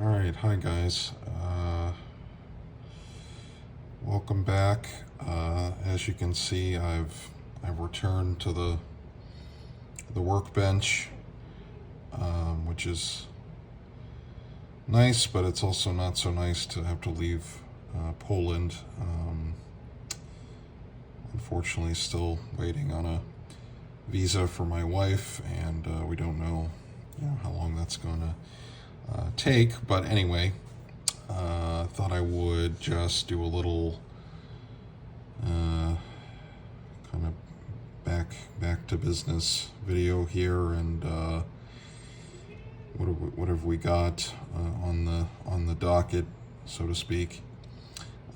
All right, hi guys. Welcome back. As you can see, I've returned to the workbench, which is nice, but it's also not so nice to have to leave Poland. Unfortunately, still waiting on a visa for my wife, and we don't know, how long that's going to take. But anyway, thought I would just do a little kind of back to business video here, and what have we got on the docket, so to speak.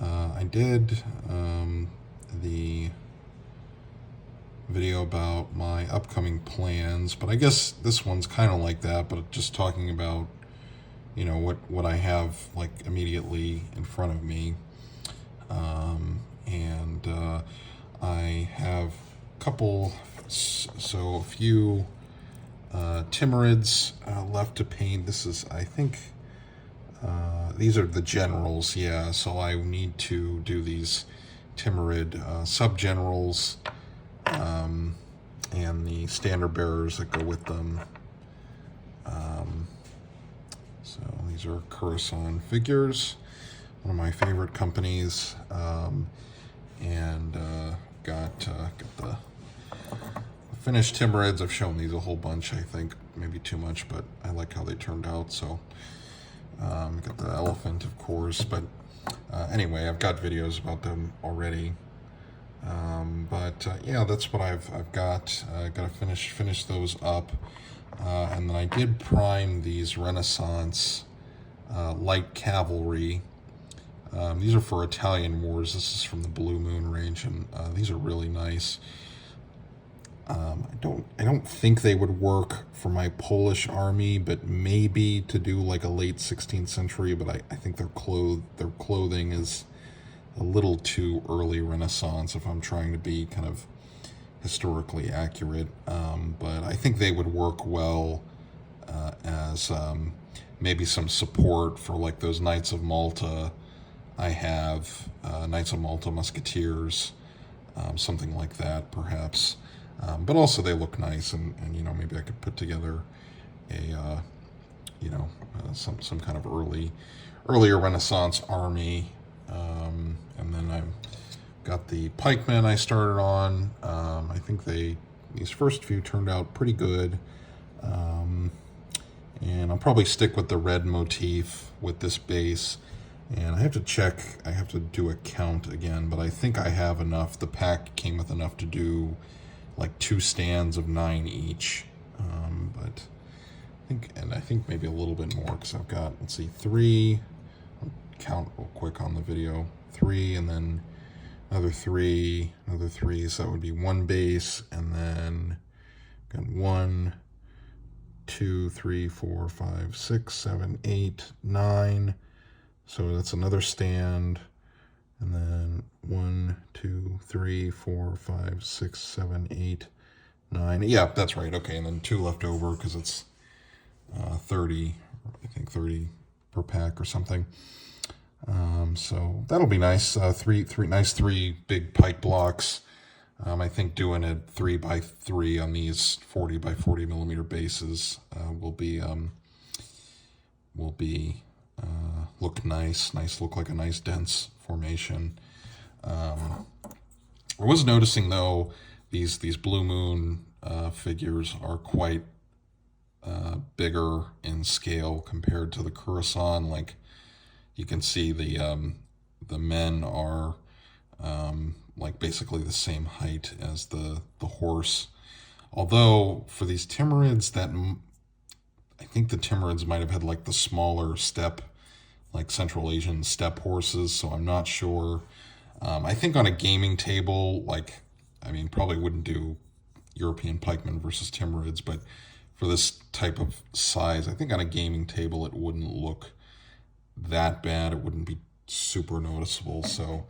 I did the video about my upcoming plans, but I guess this one's kind of like that, but just talking about what I have like immediately in front of me. And I have a few Timurids left to paint. This is, I think, these are the generals, yeah, so I need to do these Timurid sub-generals, and the standard bearers that go with them. So these are Coruscant figures, one of my favorite companies, and got the finished Timurids. I've shown these a whole bunch, I think, maybe too much, but I like how they turned out. So got the elephant, of course, but anyway, I've got videos about them already. But yeah, that's what I've got. Got to finish those up, and then I did prime these Renaissance light cavalry. These are for Italian wars. This is from the Blue Moon range, and these are really nice. I don't think they would work for my Polish army, but maybe to do like a late 16th century. But I think their clothing is a little too early Renaissance if I'm trying to be kind of historically accurate. But I think they would work well as maybe some support for like those Knights of Malta I have, Knights of Malta Musketeers, something like that perhaps. But also they look nice, and maybe I could put together a some kind of earlier Renaissance army. And then I've got the pikemen I started on. I think these first few turned out pretty good. And I'll probably stick with the red motif with this base. And I have to check, I have to do a count again, but I think I have enough. The pack came with enough to do like 2 stands of 9 each. But I think maybe a little bit more, because I've got, let's see, 3. Count real quick on the video. 3, and then another 3, so that would be 1 base, and then got 1, 2, 3, 4, 5, 6, 7, 8, 9. So that's another stand, and then 1, 2, 3, 4, 5, 6, 7, 8, 9. Yeah, that's right. Okay, and then 2 left over because it's 30. I think 30 per pack or something. So that'll be nice. Three big pike blocks. I think doing it 3x3 on these 40 by 40 millimeter bases will be look nice. Look like a nice dense formation. I was noticing though these Blue Moon figures are quite bigger in scale compared to the Coruscant. Like, you can see the men are like basically the same height as the horse. Although for these Timurids, I think the Timurids might have had like the smaller steppe, like Central Asian steppe horses. So I'm not sure. I think on a gaming table, probably wouldn't do European pikemen versus Timurids, but for this type of size, I think on a gaming table it wouldn't look that bad. It wouldn't be super noticeable. So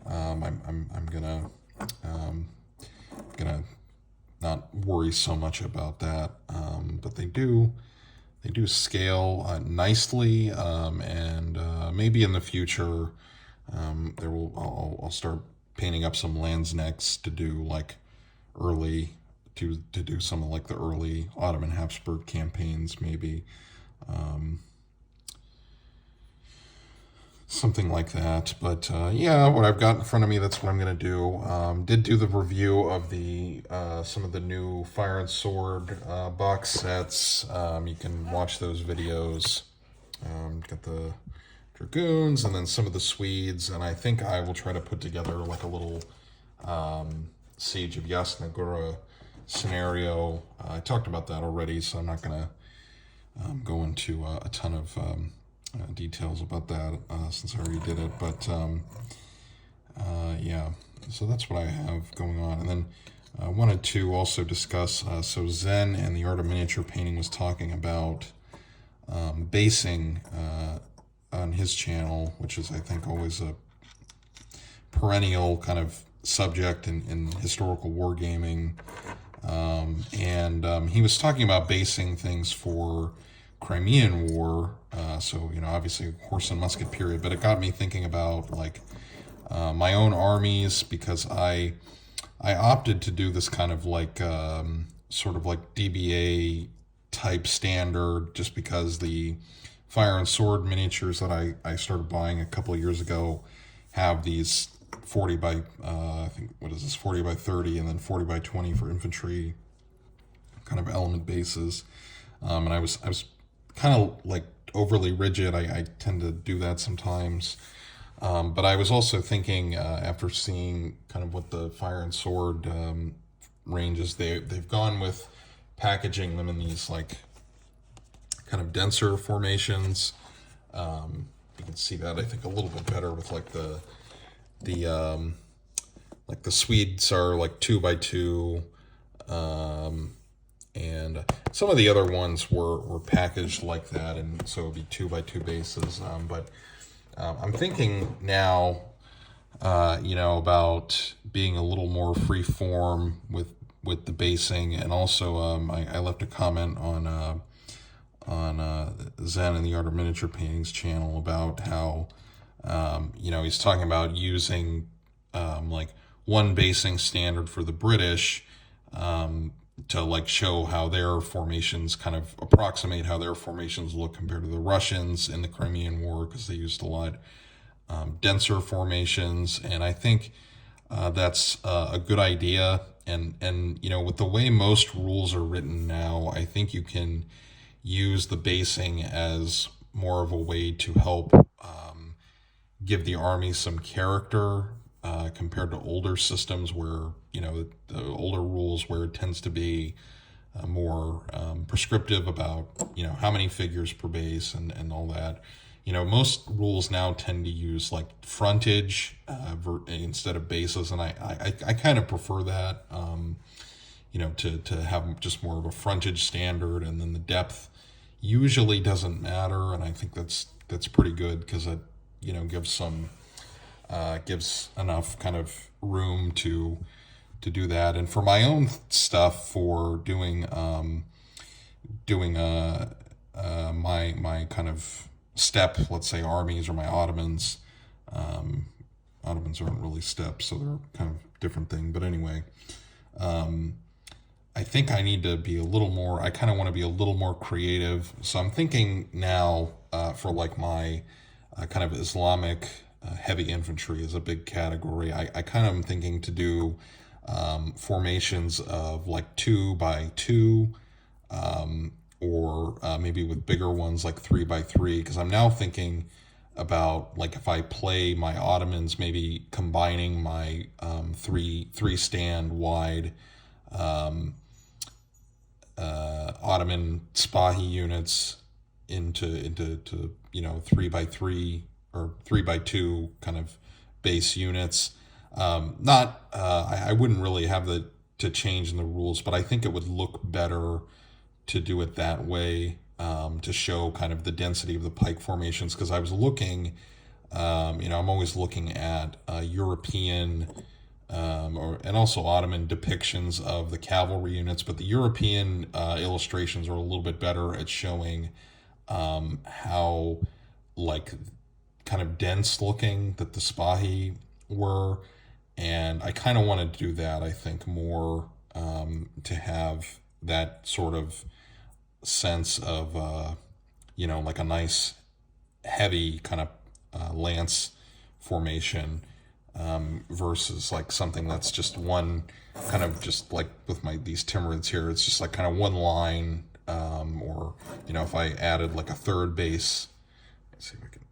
I'm gonna not worry so much about that. But they do they do scale nicely, and maybe in the future I'll start painting up some Landsnecks to do like early to do some of like the early Ottoman Habsburg campaigns, maybe. Um, Something like that. But yeah, what I've got in front of me, that's what I'm going to do. Did do the review of the some of the new Fire and Sword box sets. You can watch those videos. Got the Dragoons and then some of the Swedes, and I think I will try to put together like a little Siege of Yasna Gora scenario. I talked about that already, so I'm not going to go into a ton of details about that since I already did it. But yeah, so that's what I have going on. And then I wanted to also discuss, so Zen and the Art of Miniature Painting was talking about basing on his channel, which is, I think, always a perennial kind of subject in historical wargaming. And he was talking about basing things for Crimean War, so, you know, obviously horse and musket period, but it got me thinking about like my own armies, because I opted to do this kind of like sort of like DBA type standard, just because the Fire and Sword miniatures that I started buying a couple of years ago have these 40 by I think, what is this, 40 by 30 and then 40 by 20 for infantry kind of element bases. And I was kind of like overly rigid. I tend to do that sometimes. But I was also thinking, after seeing kind of what the Fire and Sword ranges, they've gone with packaging them in these like kind of denser formations. You can see that, I think, a little bit better with like the like the Swedes are like 2 by 2, and some of the other ones were packaged like that, and so it'd be 2 by 2 bases. But I'm thinking now, you know, about being a little more free form with the basing, and also I left a comment on Zen and the Art of Miniature Painting's channel about how you know, he's talking about using like one basing standard for the British to like show how their formations kind of approximate how their formations look compared to the Russians in the Crimean War, because they used a lot denser formations. And I think that's a good idea. And you know, with the way most rules are written now, I think you can use the basing as more of a way to help give the army some character, compared to older systems where, you know, the older rules where it tends to be more prescriptive about, you know, how many figures per base and all that. You know, most rules now tend to use like frontage instead of bases, and I kind of prefer that, you know, to have just more of a frontage standard, and then the depth usually doesn't matter, and I think that's pretty good, because it, you know, gives enough kind of room to do that. And for my own stuff, for doing my kind of step, let's say armies, or my Ottomans. Ottomans aren't really steps, so they're kind of different thing. But anyway, I think I need to be a little more, I kind of want to be a little more creative. So I'm thinking now, for like my kind of Islamic heavy infantry is a big category. I kind of am thinking to do formations of like 2 by 2, or maybe with bigger ones like 3 by 3, because I'm now thinking about, like, if I play my Ottomans, maybe combining my three stand wide Ottoman Spahi units into you know, 3 by 3 or 3 by 2 kind of base units. I wouldn't really have to change in the rules, but I think it would look better to do it that way, to show kind of the density of the pike formations. Because I was looking, you know, I'm always looking at European and also Ottoman depictions of the cavalry units, but the European illustrations are a little bit better at showing how like kind of dense looking that the Spahi were, and I kind of want to do that. I think more to have that sort of sense of like a nice heavy kind of lance formation versus like something that's just one kind of just like with my these Timurids here. It's just like kind of one line, or if I added like a third base. Let's see if I can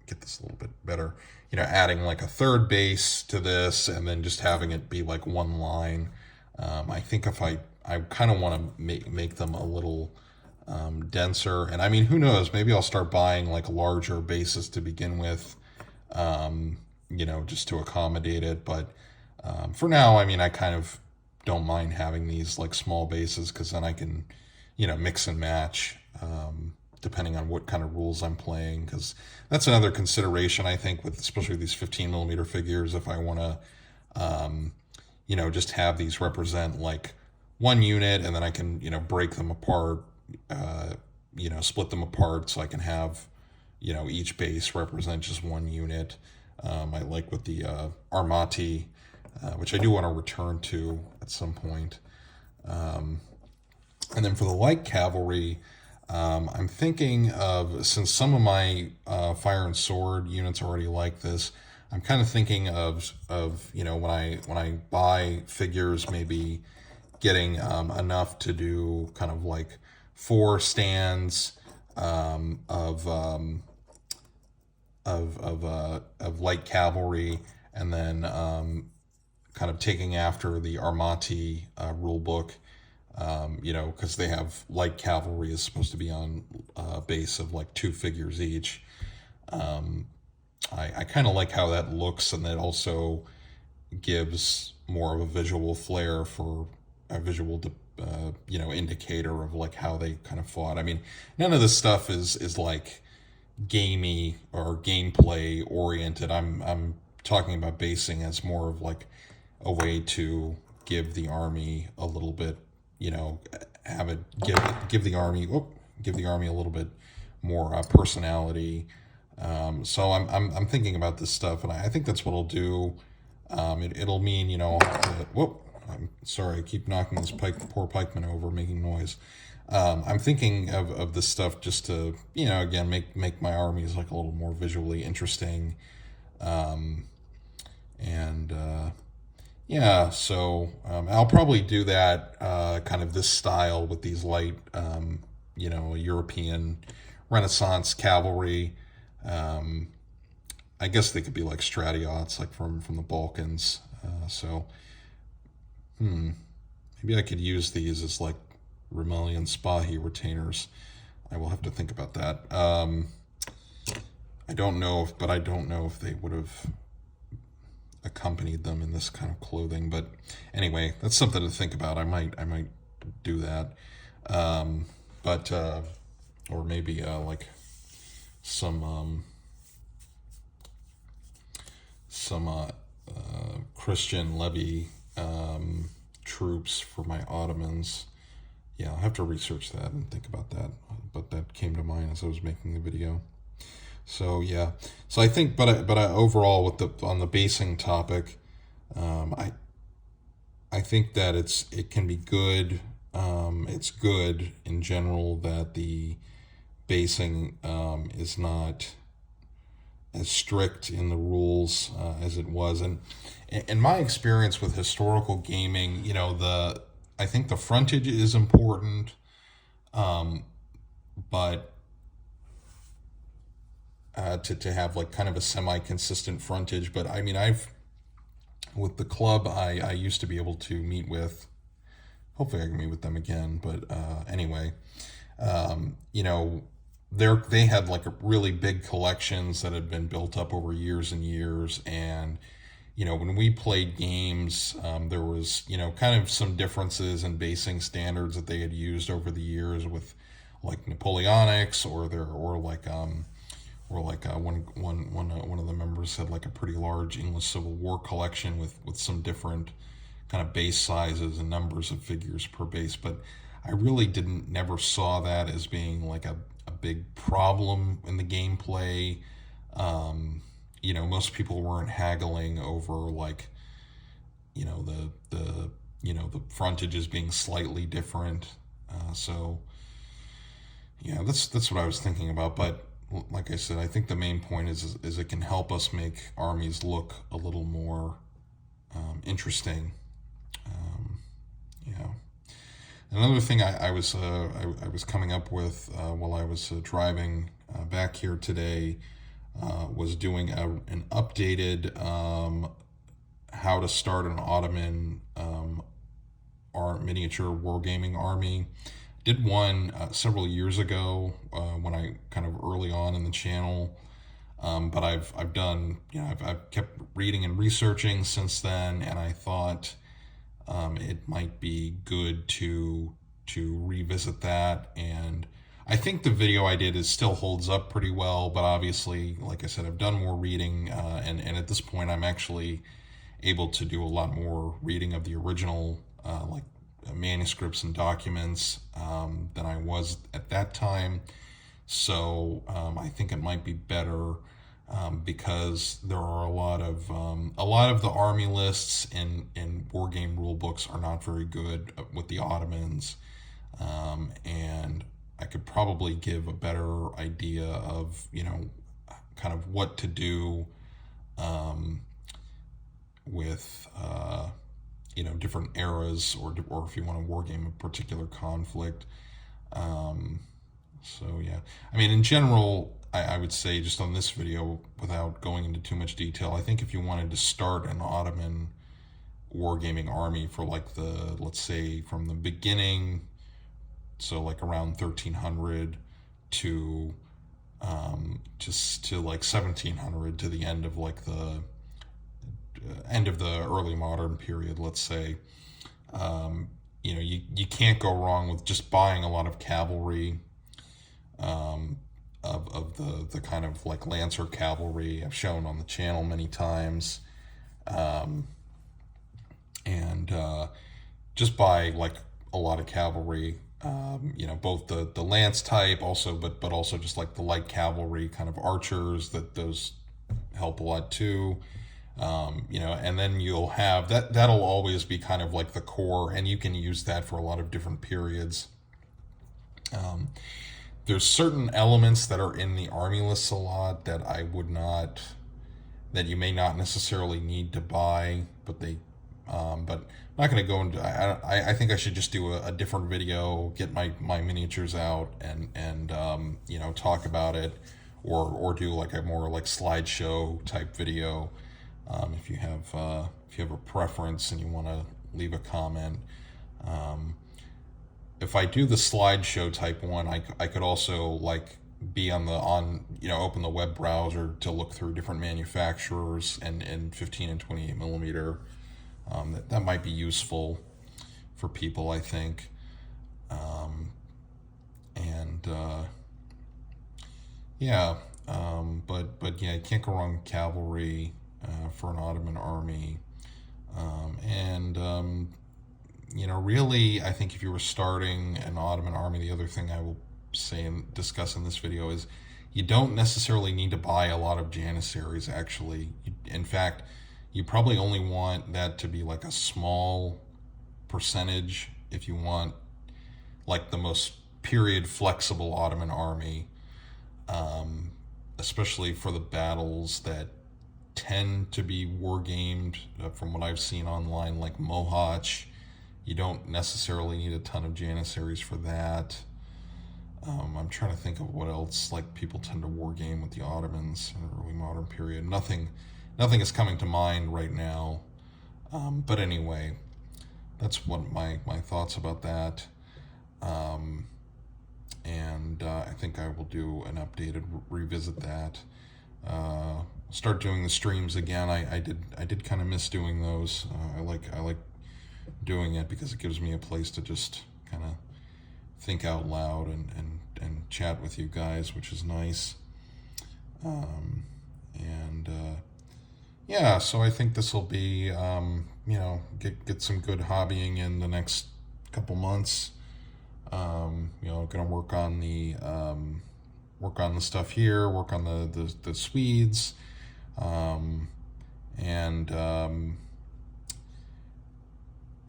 get this a little bit better. Adding like a third base to this and then just having it be like one line. I think if I kind of want to make them a little denser, and I mean, who knows? Maybe I'll start buying like larger bases to begin with, just to accommodate it. But for now, I mean, I kind of don't mind having these like small bases because then I can, mix and match depending on what kind of rules I'm playing. Because that's another consideration, I think, with especially these 15 millimeter figures. If I want to, just have these represent like one unit, and then I can, break them apart, split them apart so I can have, each base represent just one unit. I like with the Armati, which I do want to return to at some point. And then for the light cavalry, I'm thinking of, since some of my fire and sword units are already like this, I'm kind of thinking of when I buy figures, maybe getting enough to do kind of like 4 stands of light cavalry, and then kind of taking after the Armati rule book, because they have light cavalry is supposed to be on a base of like 2 figures each. I kind of like how that looks, and that also gives more of a visual flair for a visual indicator of like how they kind of fought. I mean, none of this stuff is like gamey or gameplay oriented. I'm talking about basing as more of like a way to give the army a little bit, have it give the army a little bit more personality. So I'm thinking about this stuff, and I think that's what I'll do. It'll mean, I'm sorry, I keep knocking this poor pikeman over, making noise. I'm thinking of this stuff just to, again, make my armies like a little more visually interesting. So I'll probably do that kind of this style with these light, European Renaissance cavalry. I guess they could be like Stratiots, like from the Balkans. Maybe I could use these as like Remelian Spahi retainers. I will have to think about that. I don't know if they would have accompanied them in this kind of clothing. But anyway, that's something to think about. I might do that. Or maybe like some Christian levy troops for my Ottomans. Yeah, I'll have to research that and think about that. But that came to mind as I was making the video. So yeah, so I think, but overall on the basing topic, I think that it can be good. It's good in general that the basing is not as strict in the rules as it was, and in my experience with historical gaming, I think the frontage is important, but to have like kind of a semi-consistent frontage. But I mean, with the club I used to be able to meet with, hopefully I can meet with them again, but anyway, they had like really big collections that had been built up over years and years, and when we played games, there was kind of some differences in basing standards that they had used over the years with like Napoleonics or or like one of the members had like a pretty large English Civil War collection with some different kind of base sizes and numbers of figures per base. But I really never saw that as being like a big problem in the gameplay. Most people weren't haggling over like, the frontages being slightly different. So yeah, that's what I was thinking about. But like I said, I think the main point is it can help us make armies look a little more interesting. Yeah. Another thing I was coming up with while I was driving back here today was doing an updated how to start an Ottoman miniature wargaming army. Did one several years ago when I kind of early on in the channel, but I've done, I've kept reading and researching since then, and I thought it might be good to revisit that. And I think the video I did still holds up pretty well, but obviously, like I said, I've done more reading, and at this point, I'm actually able to do a lot more reading of the original, like manuscripts and documents than I was at that time. So I think it might be better because there are a lot of the army lists in war game rule books are not very good with the Ottomans, and I could probably give a better idea of kind of what to do with different eras, or if you want to wargame a particular conflict. So yeah, I mean, in general, I would say just on this video, without going into too much detail, I think if you wanted to start an Ottoman wargaming army for like let's say from the beginning, so like around 1300 to just to like 1700 to the end of like the end of the early modern period, let's say, you can't go wrong with just buying a lot of cavalry, of the kind of like Lancer cavalry I've shown on the channel many times, and just buy like a lot of cavalry, both the lance type also, but also just like the light cavalry kind of archers, those help a lot too. And then you'll have that'll always be kind of like the core, and you can use that for a lot of different periods. There's certain elements that are in the army lists a lot that that you may not necessarily need to buy, but I'm not going to go into. I think I should just do a different video, get my miniatures out, and talk about it, or do like a more like slideshow type video. If you have a preference and you want to leave a comment. If I do the slideshow type one, I could also like be open the web browser to look through different manufacturers and 15 and 28 millimeter. That might be useful for people, I think. But yeah, you can't go wrong with cavalry for an Ottoman army. Really, I think if you were starting an Ottoman army, the other thing I will say and discuss in this video is you don't necessarily need to buy a lot of Janissaries, actually. In fact, you probably only want that to be like a small percentage if you want like the most period flexible Ottoman army, especially for the battles that tend to be wargamed, from what I've seen online, like Mohacs. You don't necessarily need a ton of Janissaries for that. I'm trying to think of what else like people tend to wargame with the Ottomans in the early modern period. Nothing is coming to mind right now. But anyway, that's what my thoughts about that. I think I will do an updated revisit that. Start doing the streams again. I did kind of miss doing those. I like doing it because it gives me a place to just kind of think out loud and chat with you guys, which is nice. And yeah, so I think this will be, get some good hobbying in the next couple months. Gonna work on the stuff here, work on the Swedes, and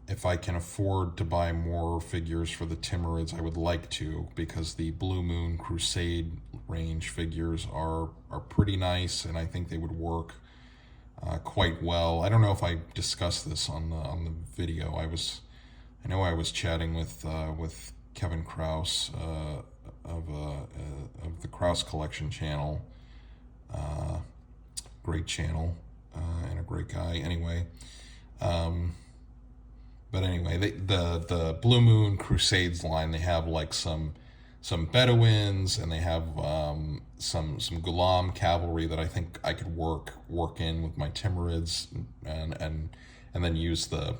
if I can afford to buy more figures for the Timurids, I would like to, because the Blue Moon Crusade range figures are pretty nice, and I think they would work quite well. I don't know if I discussed this on the video. I know I was chatting with Kevin Kraus of the Kraus Collection channel. Great channel and a great guy. Anyway. But anyway, the Blue Moon Crusades line, they have like some Bedouins, and they have some Ghulam cavalry that I think I could work in with my Timurids, and then use the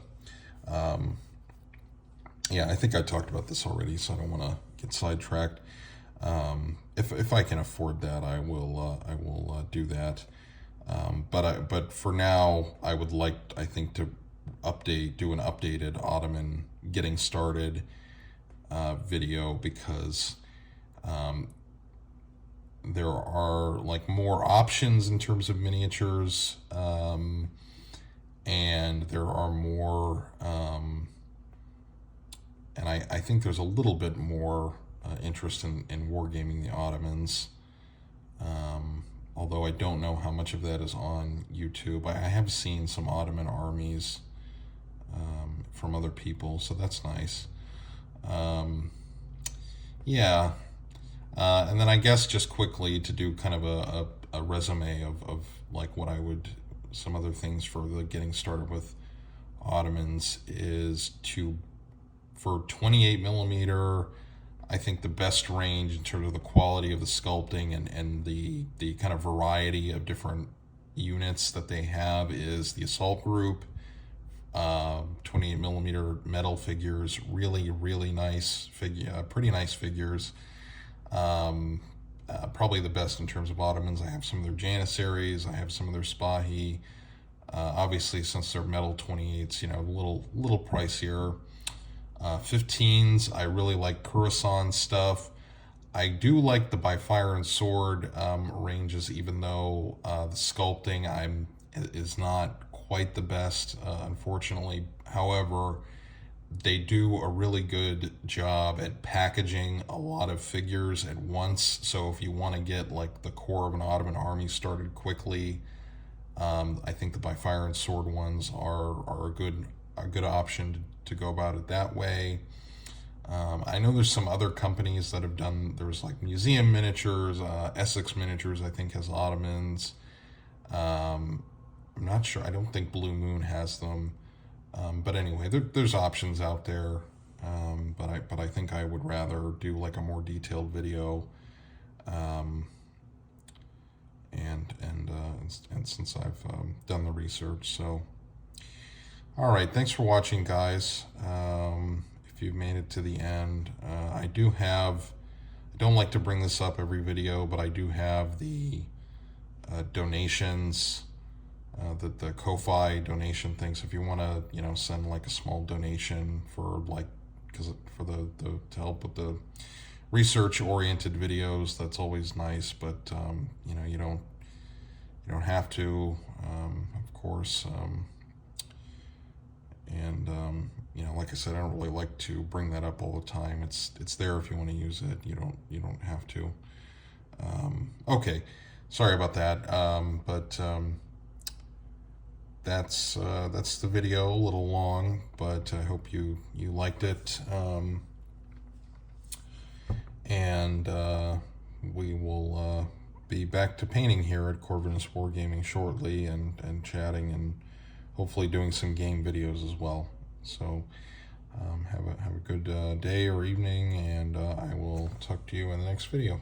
yeah, I think I talked about this already, so I don't want to get sidetracked. If I can afford that, I will do that. But for now, I would like, I think, to do an updated Ottoman getting started video, because there are like more options in terms of miniatures, and there are more, and I think there's a little bit more interest in wargaming the Ottomans. Although I don't know how much of that is on YouTube. I have seen some Ottoman armies from other people, so that's nice. Yeah. And then I guess just quickly to do kind of a resume of like what I would, some other things for the getting started with Ottomans is for 28 millimeter, I think the best range in terms of the quality of the sculpting and the kind of variety of different units that they have is the Assault Group. 28 millimeter metal figures, really nice pretty nice figures. Probably the best in terms of Ottomans. I have some of their Janissaries, I have some of their Spahi. Obviously, since they're metal 28s, a little pricier. 15s, I really like Khorasan stuff. I do like the by fire and sword ranges, even though the sculpting is not quite the best, unfortunately. However, they do a really good job at packaging a lot of figures at once. So if you want to get like the core of an Ottoman army started quickly, I think the by fire and sword ones are a good option to go about it that way. I know there's some other companies that have done, there's like Museum Miniatures, Essex Miniatures I think has Ottomans. I'm not sure, I don't think Blue Moon has them. But anyway, there's options out there. But I think I would rather do like a more detailed video. And since I've done the research, so. All right, thanks for watching, guys. If you've made it to the end, I don't like to bring this up every video, but I do have the donations, the Ko-Fi donation things. If you want to, send like a small donation for like, to help with the research-oriented videos, that's always nice. But you don't have to, of course. And like I said, I don't really like to bring that up all the time. It's there if you want to use it. You don't have to. Okay, sorry about that. But that's the video. A little long, but I hope you liked it. And we will be back to painting here at Corvinus Wargaming shortly, and chatting, and hopefully doing some game videos as well. So have a good day or evening, and I will talk to you in the next video.